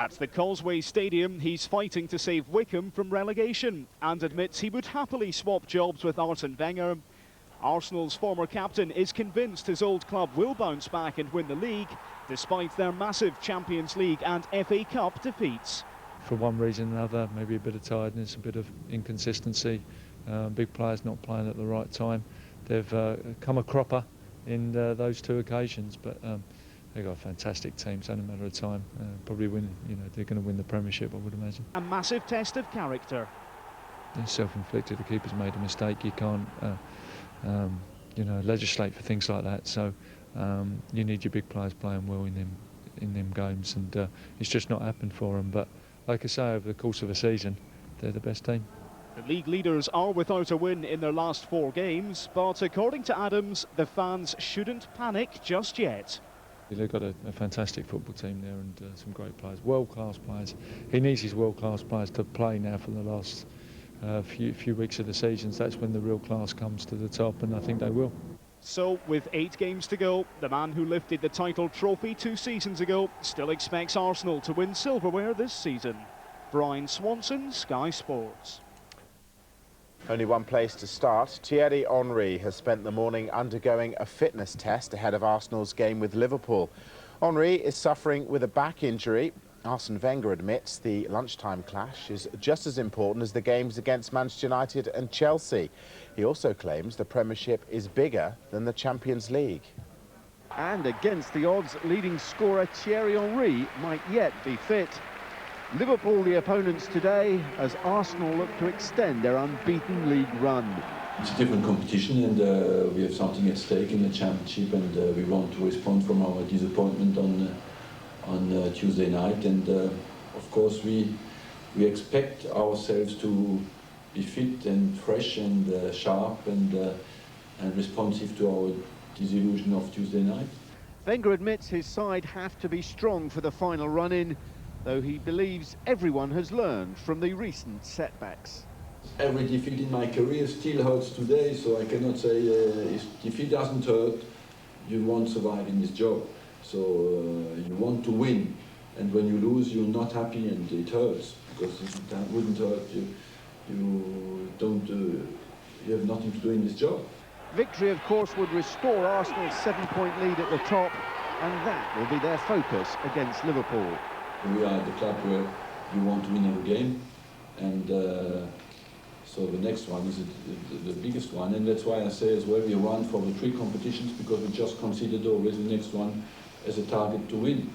At the Causeway Stadium, he's fighting to save Wycombe from relegation and admits he would happily swap jobs with Arsene Wenger. Arsenal's former captain is convinced his old club will bounce back and win the league, despite their massive Champions League and FA Cup defeats. For one reason or another, maybe a bit of tiredness, a bit of inconsistency, big players not playing at the right time. They've come a cropper in those two occasions, but they've got a fantastic team. It's only a matter of time. Probably win. They're going to win the Premiership, I would imagine. A massive test of character. It's self-inflicted. The keeper's made a mistake. You can't, legislate for things like that. So you need your big players playing well in them games, and it's just not happened for them. But like I say, over the course of a season, they're the best team. The league leaders are without a win in their last 4 games, but according to Adams, the fans shouldn't panic just yet. They've got a fantastic football team there and some great players, world-class players. He needs his world-class players to play now for the last few weeks of the season. So that's when the real class comes to the top, and I think they will. So, with 8 games to go, the man who lifted the title trophy 2 seasons ago still expects Arsenal to win silverware this season. Brian Swanson, Sky Sports. Only one place to start. Thierry Henry has spent the morning undergoing a fitness test ahead of Arsenal's game with Liverpool. Henry is suffering with a back injury. Arsene Wenger admits the lunchtime clash is just as important as the games against Manchester United and Chelsea. He also claims the Premiership is bigger than the Champions League. And against the odds, leading scorer Thierry Henry might yet be fit. Liverpool the opponents today as Arsenal look to extend their unbeaten league run. It's a different competition, and we have something at stake in the Championship, and we want to respond from our disappointment on Tuesday night. And of course we expect ourselves to be fit and fresh and sharp and responsive to our disillusion of Tuesday night. Wenger admits his side have to be strong for the final run-in, though he believes everyone has learned from the recent setbacks. Every defeat in my career still hurts today, so I cannot say if defeat doesn't hurt, you won't survive in this job. So you want to win, and when you lose, you're not happy and it hurts, because if it wouldn't hurt, you have nothing to do in this job. Victory, of course, would restore Arsenal's 7-point lead at the top, and that will be their focus against Liverpool. We are the club where you want to win every game, and so the next one is the biggest one, and that's why I say as well we run for the 3 competitions, because we just considered always the next one as a target to win.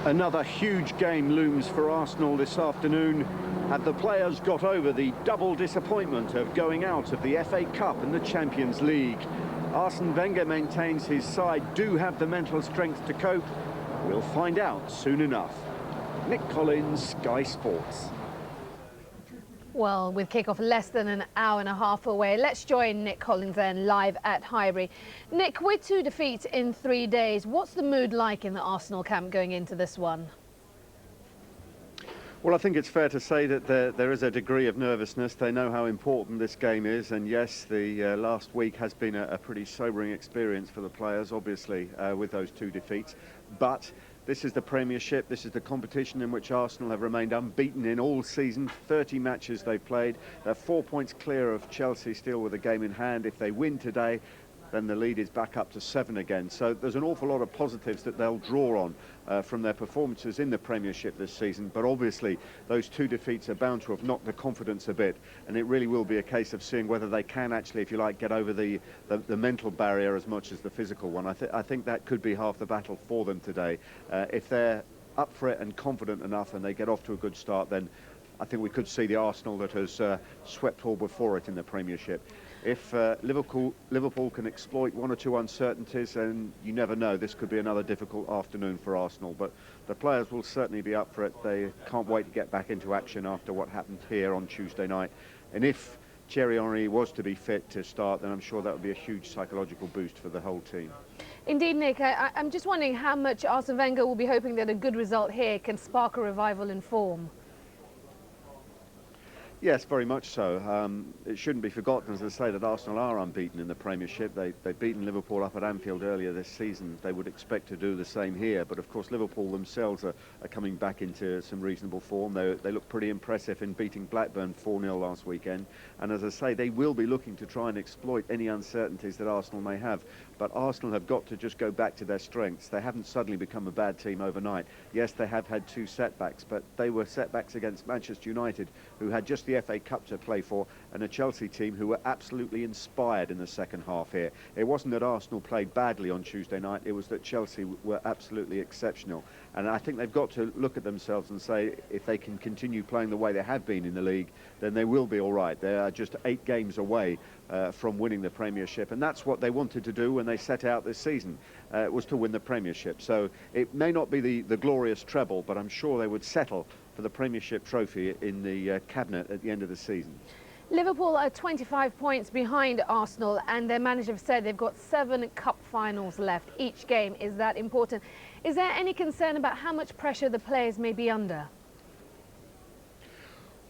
Another huge game looms for Arsenal this afternoon. Have the players got over the double disappointment of going out of the FA Cup and the Champions League? Arsene Wenger maintains his side do have the mental strength to cope. We'll find out soon enough. Nick Collins, Sky Sports. Well, with kick-off less than an hour and a half away, let's join Nick Collins then live at Highbury. Nick, with 2 defeats in 3 days, what's the mood like in the Arsenal camp going into this one? Well, I think it's fair to say that there is a degree of nervousness. They know how important this game is, and yes, the last week has been a pretty sobering experience for the players, obviously, with those 2 defeats. But this is the Premiership, this is the competition in which Arsenal have remained unbeaten in all season. 30 matches they've played. They're 4 points clear of Chelsea still with a game in hand. If they win today, then the lead is back up to 7 again. So there's an awful lot of positives that they'll draw on from their performances in the Premiership this season. But obviously, those 2 defeats are bound to have knocked the confidence a bit. And it really will be a case of seeing whether they can actually, if you like, get over the mental barrier as much as the physical one. I think that could be half the battle for them today. If they're up for it and confident enough and they get off to a good start, then I think we could see the Arsenal that has swept all before it in the Premiership. If Liverpool can exploit 1 or 2 uncertainties, and you never know, this could be another difficult afternoon for Arsenal. But the players will certainly be up for it. They can't wait to get back into action after what happened here on Tuesday night. And if Thierry Henry was to be fit to start, then I'm sure that would be a huge psychological boost for the whole team. Indeed, Nick. I'm just wondering how much Arsene Wenger will be hoping that a good result here can spark a revival in form. Yes, very much so. It shouldn't be forgotten, as I say, that Arsenal are unbeaten in the Premiership. They've beaten Liverpool up at Anfield earlier this season. They would expect to do the same here. But of course, Liverpool themselves are coming back into some reasonable form. They look pretty impressive in beating Blackburn 4-0 last weekend. And as I say, they will be looking to try and exploit any uncertainties that Arsenal may have. But Arsenal have got to just go back to their strengths. They haven't suddenly become a bad team overnight. Yes, they have had 2 setbacks, but they were setbacks against Manchester United, who had just the FA Cup to play for, and a Chelsea team who were absolutely inspired in the second half here. It wasn't that Arsenal played badly on Tuesday night, it was that Chelsea were absolutely exceptional. And I think they've got to look at themselves and say, if they can continue playing the way they have been in the league, then they will be all right. They are just 8 games away from winning the Premiership, and that's what they wanted to do when they set out this season, was to win the Premiership. So it may not be the glorious treble, but I'm sure they would settle for the Premiership trophy in the cabinet at the end of the season. Liverpool are 25 points behind Arsenal, and their manager said they've got 7 cup finals left. Each game is that important. Is there any concern about how much pressure the players may be under?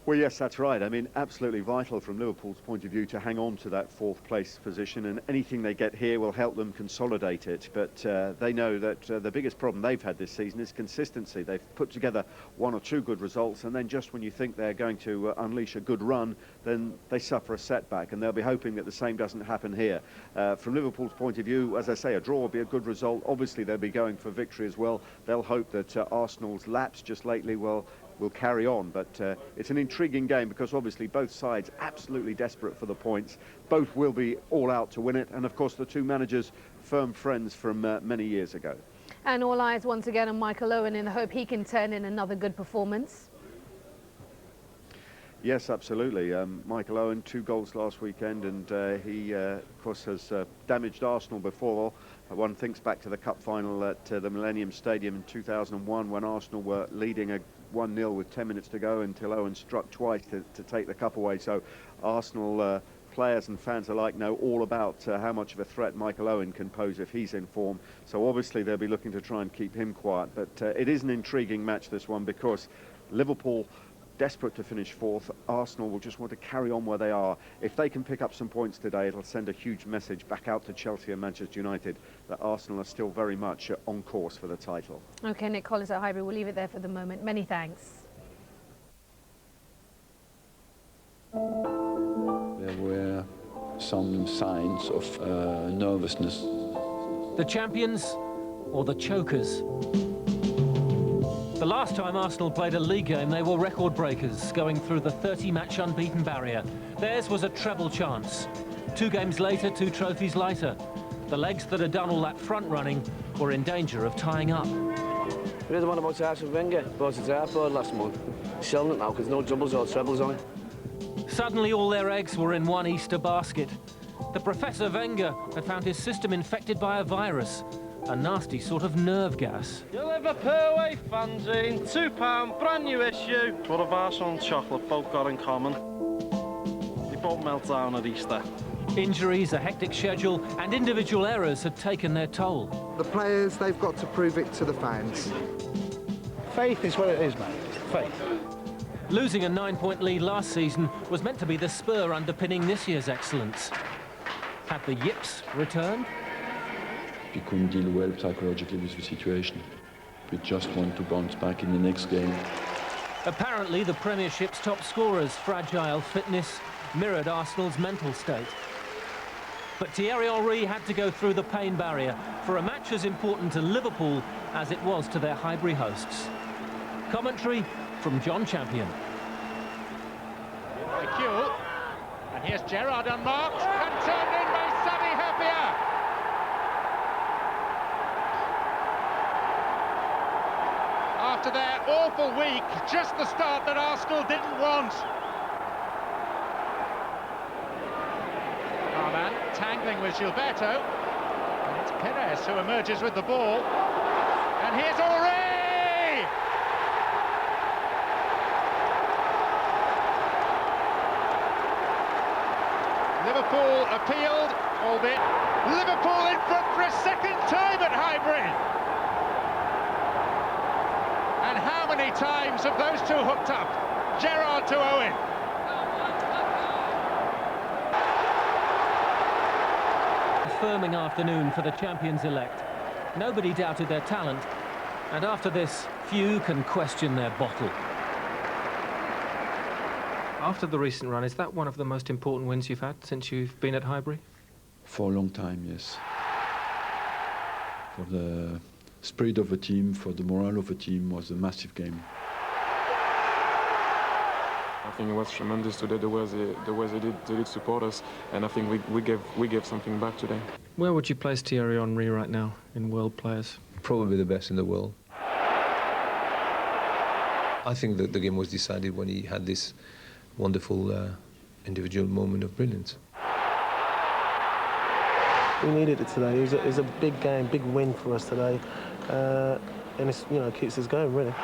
Well, yes, that's right. I mean, absolutely vital from Liverpool's point of view to hang on to that 4th place position, and anything they get here will help them consolidate it. But they know that the biggest problem they've had this season is consistency. They've put together 1 or 2 good results, and then just when you think they're going to unleash a good run, then they suffer a setback, and they'll be hoping that the same doesn't happen here. From Liverpool's point of view, as I say, a draw will be a good result. Obviously, they'll be going for victory as well. They'll hope that Arsenal's lapse just lately will carry on, but it's an intriguing game because obviously both sides absolutely desperate for the points. Both will be all out to win it, and of course the 2 managers firm friends from many years ago. And all eyes once again on Michael Owen in the hope he can turn in another good performance. Yes, absolutely. Michael Owen, 2 goals last weekend, and he of course has damaged Arsenal before. One thinks back to the cup final at the Millennium Stadium in 2001 when Arsenal were leading 1-0 with 10 minutes to go until Owen struck twice to take the cup away. So Arsenal players and fans alike know all about how much of a threat Michael Owen can pose if he's in form. So obviously they'll be looking to try and keep him quiet. But it is an intriguing match, this one, because Liverpool desperate to finish 4th. Arsenal will just want to carry on where they are. If they can pick up some points today, it'll send a huge message back out to Chelsea and Manchester United that Arsenal are still very much on course for the title. OK, Nick Collins at Highbury, we'll leave it there for the moment. Many thanks. There were some signs of nervousness. The champions or the chokers? The last time Arsenal played a league game, they were record breakers, going through the 30-match unbeaten barrier. Theirs was a treble chance. 2 games later, 2 trophies lighter. The legs that had done all that front running were in danger of tying up. We had one about Arsene Wenger, bought his airport last month. He's selling it now because no doubles or trebles on it. Suddenly all their eggs were in one Easter basket. The Professor Wenger had found his system infected by a virus, a nasty sort of nerve gas. Your Liverpool away fanzine, £2, brand new issue. What have Arsenal and chocolate both got in common? They both melt down at Easter. Injuries, a hectic schedule, and individual errors had taken their toll. The players, they've got to prove it to the fans. Faith is what it is, mate. Faith. Losing a 9-point lead last season was meant to be the spur underpinning this year's excellence. Had the yips returned? We couldn't deal well psychologically with the situation. We just want to bounce back in the next game. Apparently, the Premiership's top scorer's fragile fitness mirrored Arsenal's mental state. But Thierry Henry had to go through the pain barrier for a match as important to Liverpool as it was to their Highbury hosts. Commentary from John Champion. Cute. And here's Gerrard unmarked and turned in by Sami Hyypiä. After their awful week, just the start that Arsenal didn't want. Arman tangling with Gilberto, and it's Perez who emerges with the ball. And here's Henry! Liverpool appealed, albeit Liverpool in front for a 2nd time at Highbury. And how many times have those two hooked up? Gerrard to Owen. confirming afternoon for the champions-elect. Nobody doubted their talent, and after this, few can question their bottle. After the recent run, is that one of the most important wins you've had since you've been at Highbury? For a long time, yes. For the spirit of the team, for the morale of the team, was a massive game. I think it was tremendous today, the way they did support us, and I think we gave something back today. Where would you place Thierry Henry right now in world players? Probably the best in the world. I think that the game was decided when he had this wonderful individual moment of brilliance. We needed it today. It was a big game, big win for us today, and it's, you know, keeps us going really.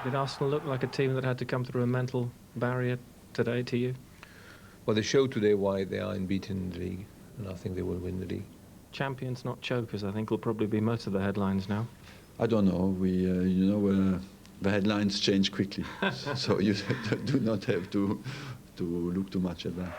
Did Arsenal look like a team that had to come through a mental barrier today to you? Well, they showed today why they are unbeaten in the league, and I think they will win the league. Champions, not chokers, I think will probably be most of the headlines now. I don't know. The headlines change quickly, so you do not have to look too much at that.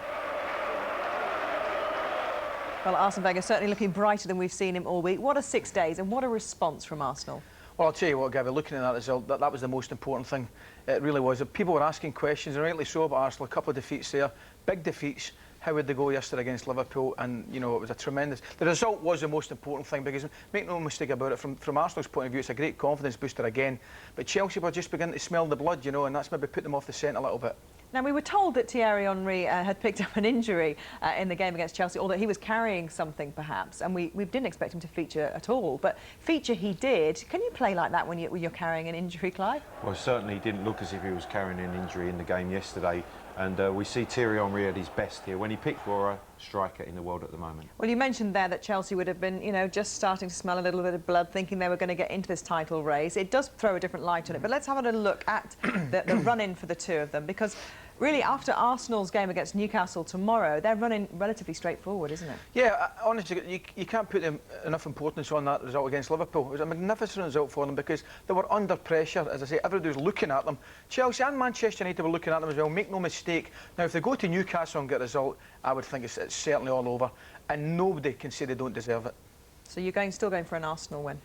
Well, Arsene Wenger certainly looking brighter than we've seen him all week. What a 6 days, and what a response from Arsenal. Well, I'll tell you what, Gabby, looking at that result, that was the most important thing. It really was. People were asking questions, and rightly so, about Arsenal. A couple of defeats there, big defeats. How would they go yesterday against Liverpool? And, you know, it was a tremendous... The result was the most important thing, because, make no mistake about it, from Arsenal's point of view, it's a great confidence booster again. But Chelsea were just beginning to smell the blood, you know, and that's maybe put them off the scent a little bit. Now, we were told that Thierry Henry had picked up an injury in the game against Chelsea, or that he was carrying something, perhaps, and we didn't expect him to feature at all. But feature he did. Can you play like that when you're carrying an injury, Clive? Well, certainly didn't look as if he was carrying an injury in the game yesterday. And we see Thierry Henry at his best here, when he picked for a striker in the world at the moment. Well, you mentioned there that Chelsea would have been, you know, just starting to smell a little bit of blood, thinking they were going to get into this title race. It does throw a different light on it. But let's have a little look at the run-in for the two of them, because really, after Arsenal's game against Newcastle tomorrow, they're running relatively straightforward, isn't it? Yeah, honestly, you can't put enough importance on that result against Liverpool. It was a magnificent result for them, because they were under pressure. As I say, everybody was looking at them. Chelsea and Manchester United were looking at them as well. Make no mistake. Now, if they go to Newcastle and get a result, I would think it's certainly all over. And nobody can say they don't deserve it. So you're still going for an Arsenal win?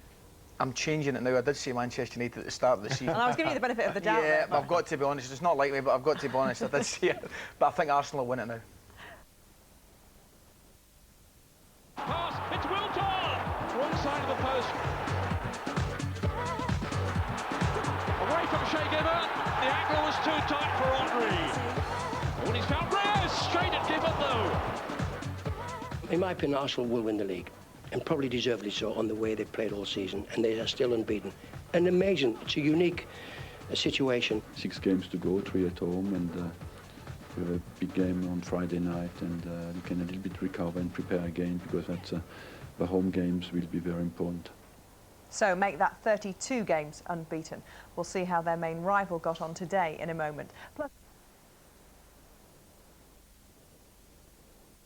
I'm changing it now. I did say Manchester United at the start of the season. And I was giving you the benefit of the doubt. Yeah, but I've got to be honest. It's not likely, but I've got to be honest. I did say it. But I think Arsenal will win it now. Pass, it's Wilton! Wrong side of the post. Away from Shea Gibbon. The angle was too tight for Henry. When he's found Reyes, straight at Gibbon though. In my opinion, Arsenal will win the league, and probably deservedly so on the way they've played all season, and they are still unbeaten. And amazing, it's a unique situation. 6 games to go, 3 at home, and we have a big game on Friday night, and we can a little bit recover and prepare again, because that's, the home games will be very important. So make that 32 games unbeaten. We'll see how their main rival got on today in a moment. Plus,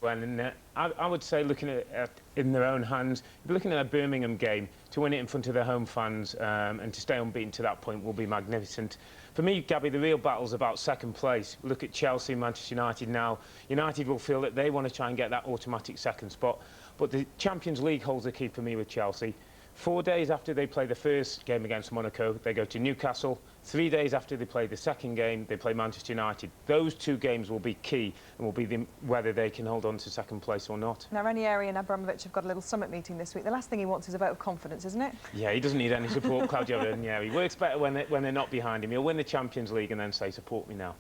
well, I would say, looking at in their own hands, looking at a Birmingham game, to win it in front of their home fans and to stay unbeaten to that point will be magnificent. For me, Gabby, the real battle's about second place. Look at Chelsea, Manchester United now. United will feel that they want to try and get that automatic second spot. But the Champions League holds the key for me with Chelsea. 4 days after they play the first game against Monaco, they go to Newcastle. 3 days after they play the second game, they play Manchester United. Those 2 games will be key and will be whether they can hold on to second place or not. Now, Ranieri and Abramovich have got a little summit meeting this week. The last thing he wants is a vote of confidence, isn't it? Yeah, he doesn't need any support, Claudio Ranieri. He works better when they're not behind him. He'll win the Champions League and then say, support me now.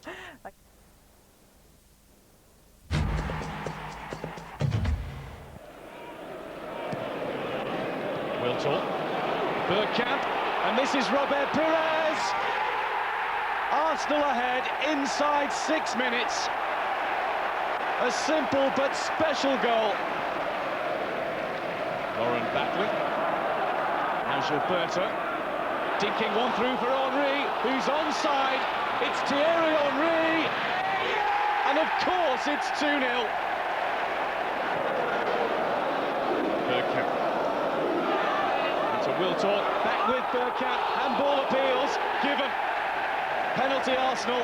Wilton, Bergkamp, and this is Robert Pires. Arsenal ahead inside 6 minutes. A simple but special goal. Lauren battling. Now Gilberto. Dinking one through for Henry, who's onside. It's Thierry Henry. And of course it's 2-0. Bergkamp. Wilton, back with Bergkamp, handball appeals, given. Penalty Arsenal.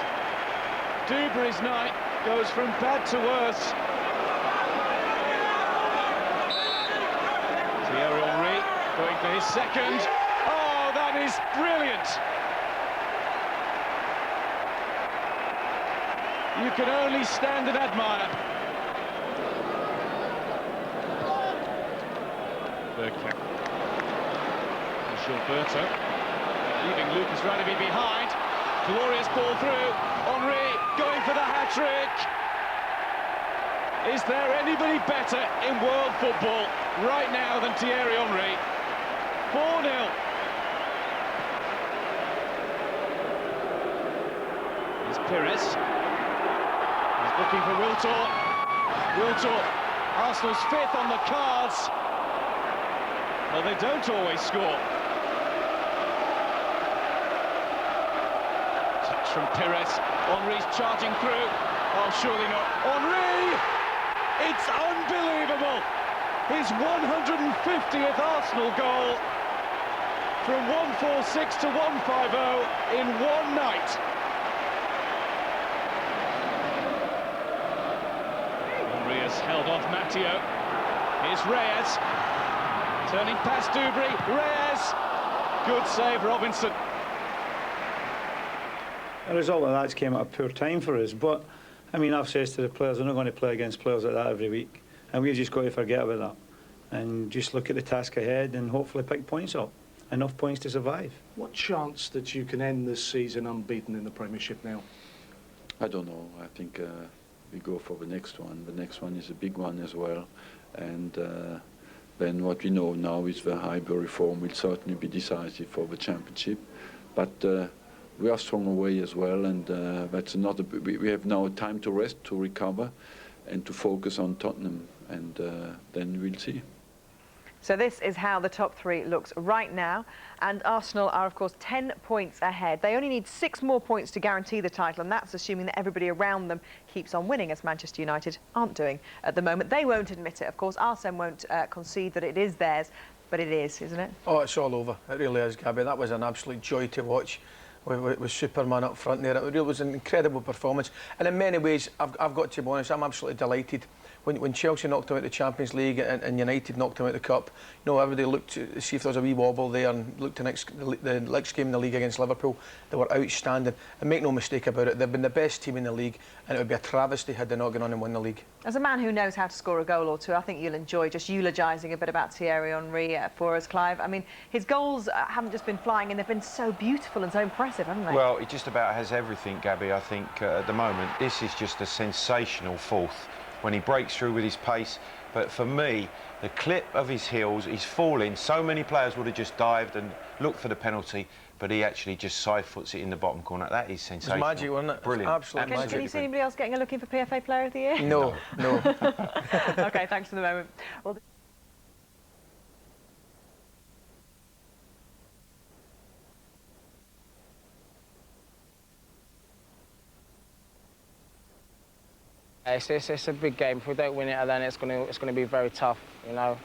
Dubry's night goes from bad to worse. for his second. Oh, that is brilliant. You can only stand and admire. Bergkamp. Gilberto. Leaving Lucas Radebe behind. Glorious ball through. Henry going for the hat-trick. Is there anybody better in world football right now than Thierry Henry? 4-0. Here's Pires. He's looking for Wiltor. Wiltor, Arsenal's fifth on the cards. Well, they don't always score. From Pires, Henry's charging through. Oh, surely not. Henry! It's unbelievable! His 150th Arsenal goal from 146 to 150 in one night. Henry has held off Matteo. Here's Reyes. Turning past Dubry. Reyes! Good save, Robinson. The result of that came at a poor time for us, but I mean, I've said to the players, we're not going to play against players like that every week, and we've just got to forget about that and just look at the task ahead and hopefully pick points up, enough points to survive. What chance that you can end this season unbeaten in the Premiership now? I don't know. I think we go for the next one. The next one is a big one as well, and then what we know now is the Highbury form will certainly be decisive for the Championship, but we are strong away as well, and that's another. We have now time to rest, to recover, and to focus on Tottenham, and then we'll see. So this is how the top three looks right now, and Arsenal are, of course, 10 points ahead. They only need 6 more points to guarantee the title, and that's assuming that everybody around them keeps on winning, as Manchester United aren't doing at the moment. They won't admit it, of course. Arsene won't concede that it is theirs, but it is, isn't it? Oh, it's all over. It really is, Gabby. That was an absolute joy to watch. With Superman up front there, it really was an incredible performance, and in many ways, I've got to be honest, I'm absolutely delighted. When Chelsea knocked them out the Champions League and United knocked them out the Cup, you know, everybody looked to see if there was a wee wobble there and looked to the next game in the league against Liverpool. They were outstanding, and make no mistake about it, they've been the best team in the league, and it would be a travesty had they not gone on and won the league. As a man who knows how to score a goal or two, I think you'll enjoy just eulogising a bit about Thierry Henry for us, Clive. I mean, his goals haven't just been flying in, they've been so beautiful and so impressive, haven't they? Well, it just about has everything, Gabby. I think at the moment, this is just a sensational fourth when he breaks through with his pace. But for me, the clip of his heels, he's falling. So many players would have just dived and looked for the penalty, but he actually just side-foots it in the bottom corner. That is sensational. It was magic, wasn't it? Brilliant. Absolutely magic. Can you see anybody else getting a looking for PFA Player of the Year? No, no. OK, thanks for the moment. Well, It's a big game. If we don't win it, then it's going to be very tough. You know,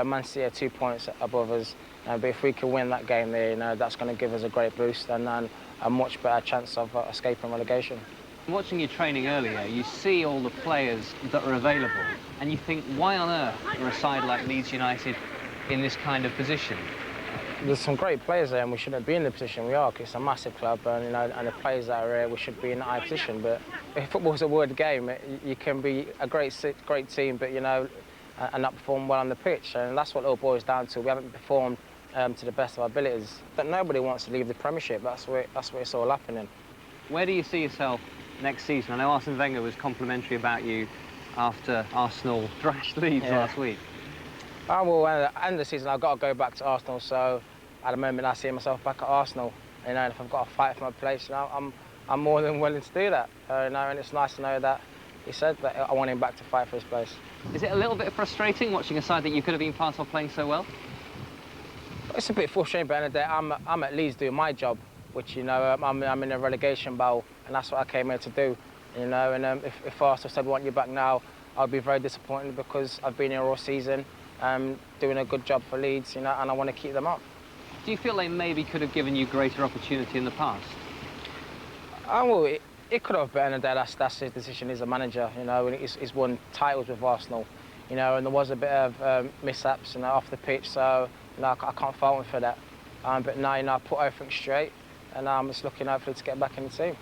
Man City are 2 points above us, but if we can win that game there, you know, that's going to give us a great boost and then a much better chance of escaping relegation. Watching your training earlier, you see all the players that are available, and you think, why on earth are a side like Leeds United in this kind of position? There's some great players there, and we shouldn't be in the position we are, because it's a massive club, and you know, and the players that are here, we should be in a high position. But if football's a word game, you can be a great team, but you know, and not perform well on the pitch, and that's what it all boils down to. We haven't performed to the best of our abilities. But nobody wants to leave the Premiership. That's where it's all happening. Where do you see yourself next season? I know Arsene Wenger was complimentary about you after Arsenal thrashed Leeds last week. Oh, well, at the end of the season, I've got to go back to Arsenal, so at the moment I see myself back at Arsenal. You know, and if I've got to fight for my place, you know, I'm more than willing to do that. You know, and it's nice to know that he said that I want him back to fight for his place. Is it a little bit frustrating watching a side that you could have been part of playing so well? It's a bit frustrating, but at the end of the day, I'm at Leeds doing my job, which, you know, I'm in a relegation battle, and that's what I came here to do. You know, and if Arsenal said, we want you back now, I'll be very disappointed because I've been here all season, doing a good job for Leeds, you know, and I want to keep them up. Do you feel they maybe could have given you greater opportunity in the past? Well, it could have, but at the end of the day, that's his decision. He's a manager, you know, and he's won titles with Arsenal, you know, and there was a bit of mishaps, you know, off the pitch, so you know, I can't fault him for that. But now, you know, I put everything straight, and I'm just looking hopefully to get back in the team.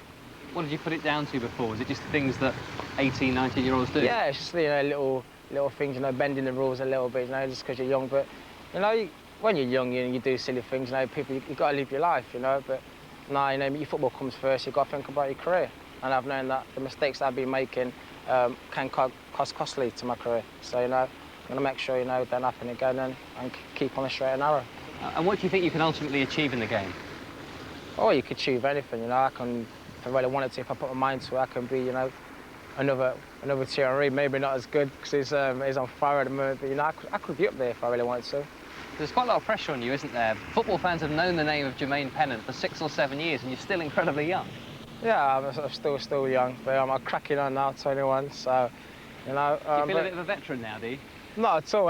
What did you put it down to before? Was it just things that 18, 19-year-olds do? Yeah, it's just, you know, little things, you know, bending the rules a little bit, you know, just because you're young. But, you know, when you're young, you do silly things, you know, you've got to live your life, you know. But now, you know, your football comes first, you've got to think about your career. And I've known that the mistakes I've been making can cost costly to my career. So, you know, I'm going to make sure, you know, it don't happen again and keep on the straight and narrow. And what do you think you can ultimately achieve in the game? Oh, you could achieve anything, you know. I can, if I really wanted to, if I put my mind to it, I can be, you know, another Thierry, maybe not as good because he's on fire at the moment, but, you know, I could be up there if I really wanted to. There's quite a lot of pressure on you, isn't there? Football fans have known the name of Jermaine Pennant for 6 or 7 years, and you're still incredibly young. Yeah, I'm still young, but I'm cracking on now, 21, so, you know... Do you feel a bit of a veteran now, do you? Not at all.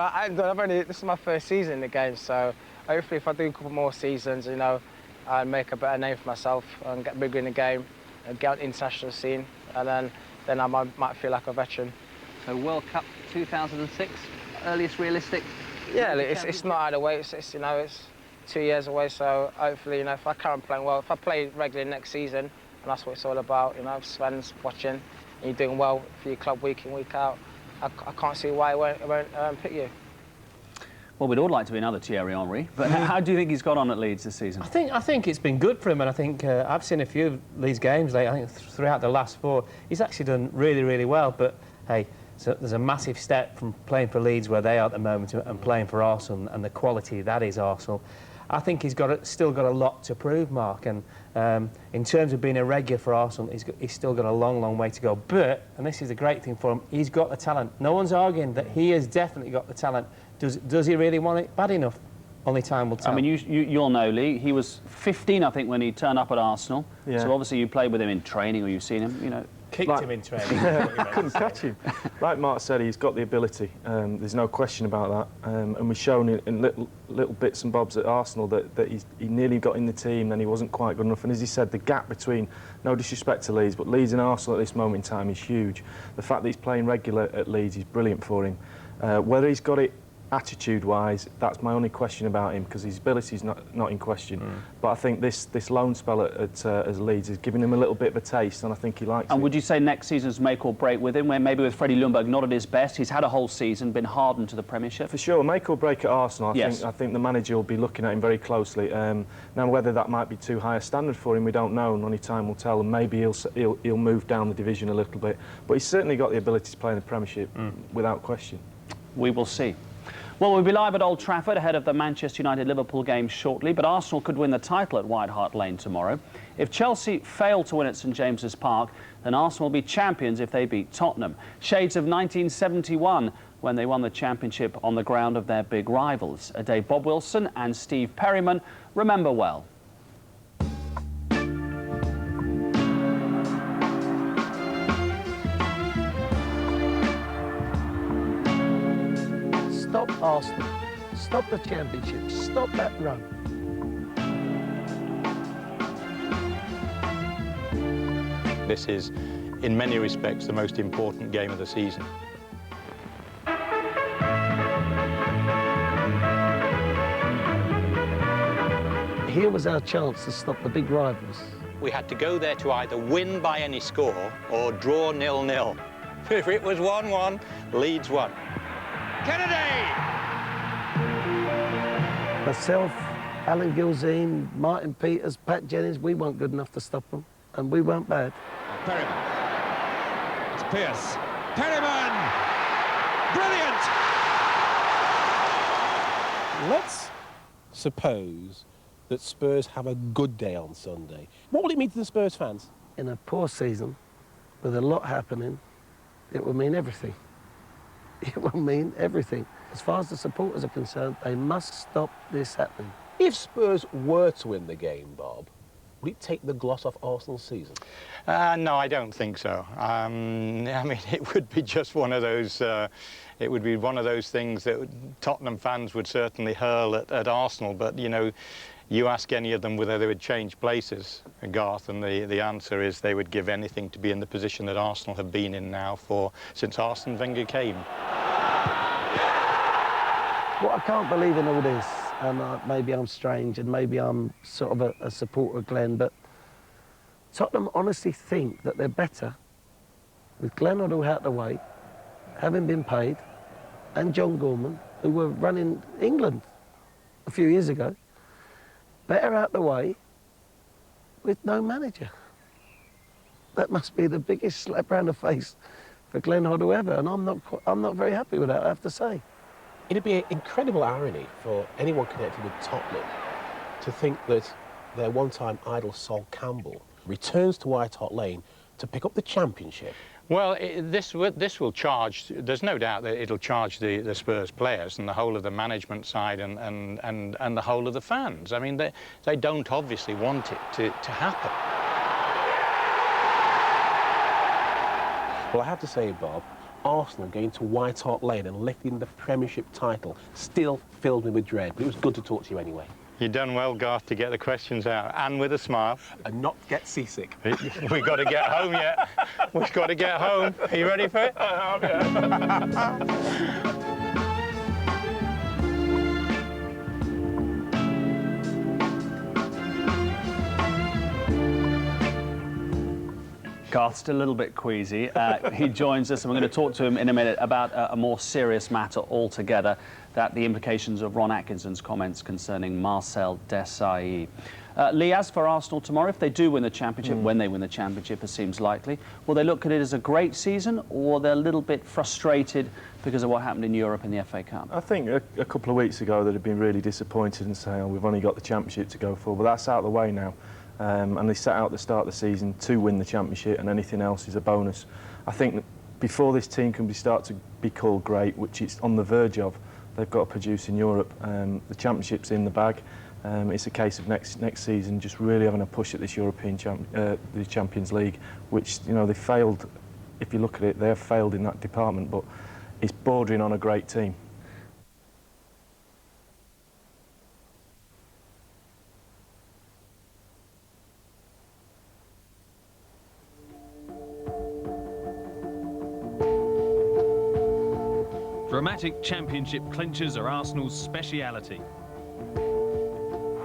This is my first season in the game, so hopefully if I do a couple more seasons, you know, I'll make a better name for myself and get bigger in the game and get on the international scene, and then I might feel like a veteran. So World Cup 2006, earliest realistic? Yeah, it's not out of the way. It's you know, it's 2 years away, so hopefully, you know, if I carry on playing well, if I play regularly next season, and that's what it's all about, you know, Sven's watching, and you're doing well for your club week in, week out, I can't see why it won't pick you. Well, we'd all like to be another Thierry Henry, but how do you think he's got on at Leeds this season? I think it's been good for him, and I think I've seen a few of Leeds games. I think throughout the last 4, he's actually done really, really well. But hey, so there's a massive step from playing for Leeds where they are at the moment and playing for Arsenal, and the quality that is Arsenal. I think he's still got a lot to prove, Mark. And in terms of being a regular for Arsenal, he's still got a long, long way to go. But, and this is a great thing for him, he's got the talent. No one's arguing that he has definitely got the talent. Does he really want it bad enough? Only time will tell. I mean, you'll know, Lee. He was 15, I think, when he turned up at Arsenal. Yeah. So obviously you played with him in training, or you've seen him, you know. Kicked him in training. Couldn't catch him. Like Mark said, he's got the ability. There's no question about that. And we've shown in little bits and bobs at Arsenal that he nearly got in the team, then he wasn't quite good enough. And as he said, the gap between, no disrespect to Leeds, but Leeds and Arsenal at this moment in time is huge. The fact that he's playing regular at Leeds is brilliant for him. Whether he's got it attitude-wise, that's my only question about him, because his ability's not in question. But I think this loan spell at Leeds is giving him a little bit of a taste, and I think he likes it. And would you say next season's make or break with him, where maybe with Freddie Ljungberg not at his best, he's had a whole season, been hardened to the Premiership? For sure, make or break at Arsenal. I think the manager will be looking at him very closely. Now, whether that might be too high a standard for him, we don't know, and only time will tell. And maybe he'll move down the division a little bit, but he's certainly got the ability to play in the Premiership without question. We will see. Well, we'll be live at Old Trafford ahead of the Manchester United-Liverpool game shortly, but Arsenal could win the title at White Hart Lane tomorrow. If Chelsea fail to win at St James's Park, then Arsenal will be champions if they beat Tottenham. Shades of 1971, when they won the championship on the ground of their big rivals, a day Bob Wilson and Steve Perryman remember well. Stop Arsenal. Stop the championship. Stop that run. This is, in many respects, the most important game of the season. Here was our chance to stop the big rivals. We had to go there to either win by any score or draw 0-0. If it was 1-1, Leeds won. Kennedy! Myself, Alan Gilzine, Martin Peters, Pat Jennings, we weren't good enough to stop them, and we weren't bad. Perryman. It's Pearce. Perryman! Brilliant! Let's suppose that Spurs have a good day on Sunday. What will it mean to the Spurs fans? In a poor season, with a lot happening, it will mean everything. It will mean everything. As far as the supporters are concerned, they must stop this happening. If Spurs were to win the game, Bob, would it take the gloss off Arsenal's season? No, I don't think so. I mean, it would be just one of those. It would be one of those things that Tottenham fans would certainly hurl at Arsenal. But you know, you ask any of them whether they would change places, Garth, and the answer is they would give anything to be in the position that Arsenal have been in now since Arsene Wenger came. What I can't believe in all this, and maybe I'm strange, and maybe I'm sort of a supporter of Glenn, but Tottenham honestly think that they're better with Glenn Hoddle out the way, having been paid, and John Gorman, who were running England a few years ago, better out the way with no manager. That must be the biggest slap round the face for Glenn Hoddle ever, and I'm not very happy with that, I have to say. It'd be an incredible irony for anyone connected with Tottenham to think that their one-time idol Sol Campbell returns to White Hart Lane to pick up the championship. Well, this will charge, there's no doubt that it'll charge the Spurs players and the whole of the management side and the whole of the fans. I mean, they don't obviously want it to happen. Well, I have to say, Bob, Arsenal going to White Hart Lane and lifting the Premiership title still filled me with dread, but it was good to talk to you anyway. You've done well, Garth, to get the questions out, and with a smile. And not get seasick. We've got to get home yet. We've got to get home. Are you ready for it? Garth's still a little bit queasy. He joins us, and we're going to talk to him in a minute about a more serious matter altogether, that the implications of Ron Atkinson's comments concerning Marcel Desailly. Lee, as for Arsenal tomorrow, if they do win the championship, when they win the championship, it seems likely, will they look at it as a great season, or they're a little bit frustrated because of what happened in Europe in the FA Cup? I think a couple of weeks ago they'd have been really disappointed and say, oh, we've only got the championship to go for, but that's out of the way now. And they set out at the start of the season to win the championship, and anything else is a bonus. I think that before this team can start to be called great, which it's on the verge of, they've got to produce in Europe. The championship's in the bag. It's a case of next season just really having a push at this European the Champions League, which, you know, they failed. If you look at it, they have failed in that department, but it's bordering on a great team. Dramatic championship clinchers are Arsenal's speciality.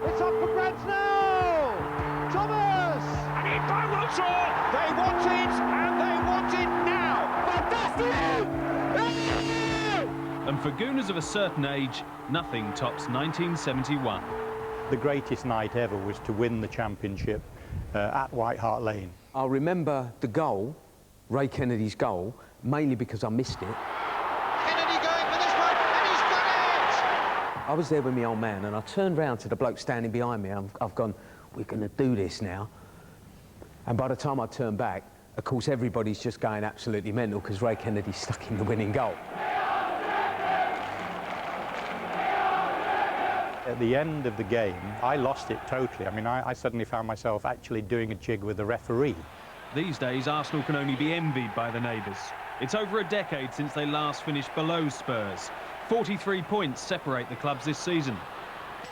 It's up for grabs now! Thomas! And in by Wiltshire! They want it, and they want it now! Fantastic! And for Gooners of a certain age, nothing tops 1971. The greatest night ever was to win the championship at White Hart Lane. I'll remember the goal, Ray Kennedy's goal, mainly because I missed it. I was there with my old man, and I turned round to the bloke standing behind me, and I've gone, we're going to do this now. And by the time I turned back, of course, everybody's just going absolutely mental because Ray Kennedy stuck in the winning goal. At the end of the game, I lost it totally. I mean, I suddenly found myself actually doing a jig with the referee. These days, Arsenal can only be envied by the neighbours. It's over a decade since they last finished below Spurs. 43 points separate the clubs this season.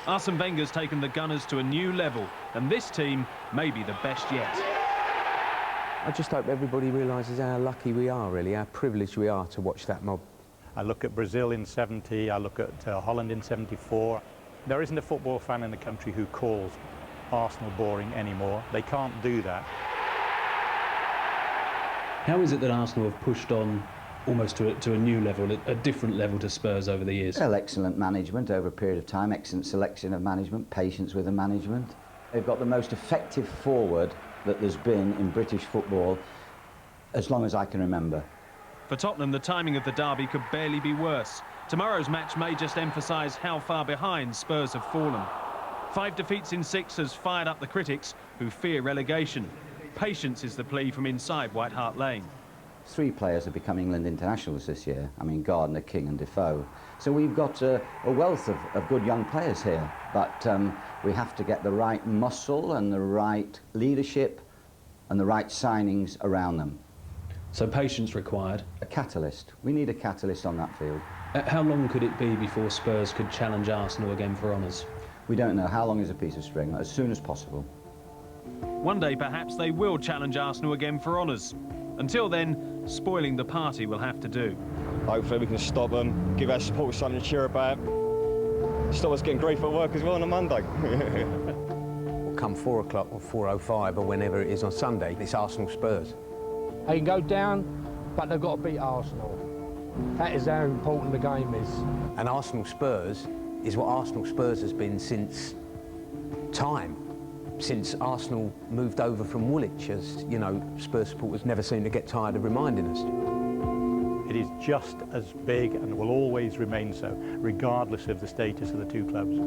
Arsene Wenger's taken the Gunners to a new level, and this team may be the best yet. I just hope everybody realises how lucky we are, really, how privileged we are to watch that mob. I look at Brazil in 70, I look at Holland in 74. There isn't a football fan in the country who calls Arsenal boring anymore. They can't do that. How is it that Arsenal have pushed on almost to a new level, a different level to Spurs over the years? Well, excellent management over a period of time, excellent selection of management, patience with the management. They've got the most effective forward that there's been in British football as long as I can remember. For Tottenham, the timing of the derby could barely be worse. Tomorrow's match may just emphasise how far behind Spurs have fallen. 5 defeats in 6 has fired up the critics who fear relegation. Patience is the plea from inside White Hart Lane. 3 players have become England internationals this year. I mean, Gardner, King and Defoe. So we've got a wealth of good young players here, but we have to get the right muscle and the right leadership and the right signings around them. So patience required? A catalyst. We need a catalyst on that field. How long could it be before Spurs could challenge Arsenal again for honours? We don't know. How long is a piece of string? As soon as possible. One day, perhaps, they will challenge Arsenal again for honours. Until then, spoiling the party will have to do. Hopefully we can stop them, give our supporters something to cheer about. Stop us getting great footwork as well on a Monday. Come 4 o'clock or 4:05 or whenever it is on Sunday, it's Arsenal Spurs. They can go down, but they've got to beat Arsenal. That is how important the game is. And Arsenal Spurs is what Arsenal Spurs has been since time. Since Arsenal moved over from Woolwich, as you know, Spurs supporters never seem to get tired of reminding us. It is just as big and will always remain so, regardless of the status of the two clubs.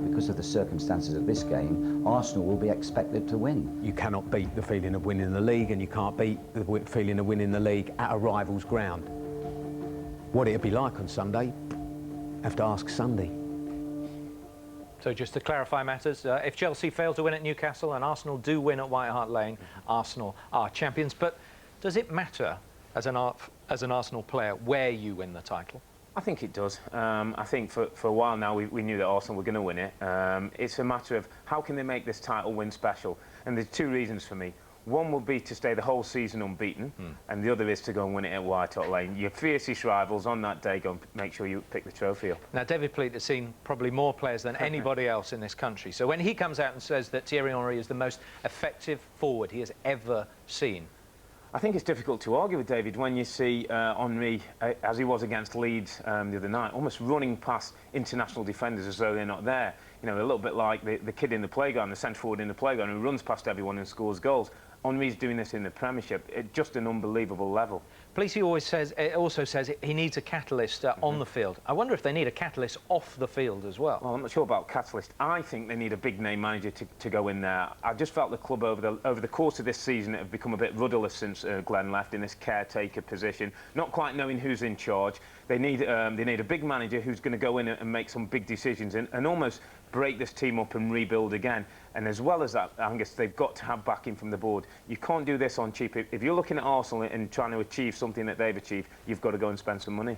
Because of the circumstances of this game, Arsenal will be expected to win. You cannot beat the feeling of winning the league, and you can't beat the feeling of winning the league at a rival's ground. What it'll be like on Sunday, have to ask Sunday. So just to clarify matters, if Chelsea fail to win at Newcastle and Arsenal do win at White Hart Lane, Arsenal are champions. But does it matter as an Arsenal player where you win the title? I think it does. I think for a while now we knew that Arsenal were going to win it. It's a matter of how can they make this title win special. And there's two reasons for me. One will be to stay the whole season unbeaten, and the other is to go and win it at White Hart Lane. Your fiercest rivals on that day, go and make sure you pick the trophy up. Now, David Pleat has seen probably more players than anybody else in this country. So when he comes out and says that Thierry Henry is the most effective forward he has ever seen, I think it's difficult to argue with David when you see Henry, as he was against Leeds the other night, almost running past international defenders as though they're not there. You know, a little bit like the kid in the playground, the centre forward in the playground who runs past everyone and scores goals. Henry's doing this in the Premiership at just an unbelievable level. Pleaty also says he needs a catalyst on the field. I wonder if they need a catalyst off the field as well. Well, I'm not sure about catalyst. I think they need a big-name manager to go in there. I just felt the club over the course of this season have become a bit rudderless since Glenn left in this caretaker position, not quite knowing who's in charge. They need a big manager who's going to go in and make some big decisions and almost break this team up and rebuild again. And as well as that, Angus, they've got to have backing from the board. You can't do this on cheap. If you're looking at Arsenal and trying to achieve something that they've achieved, you've got to go and spend some money.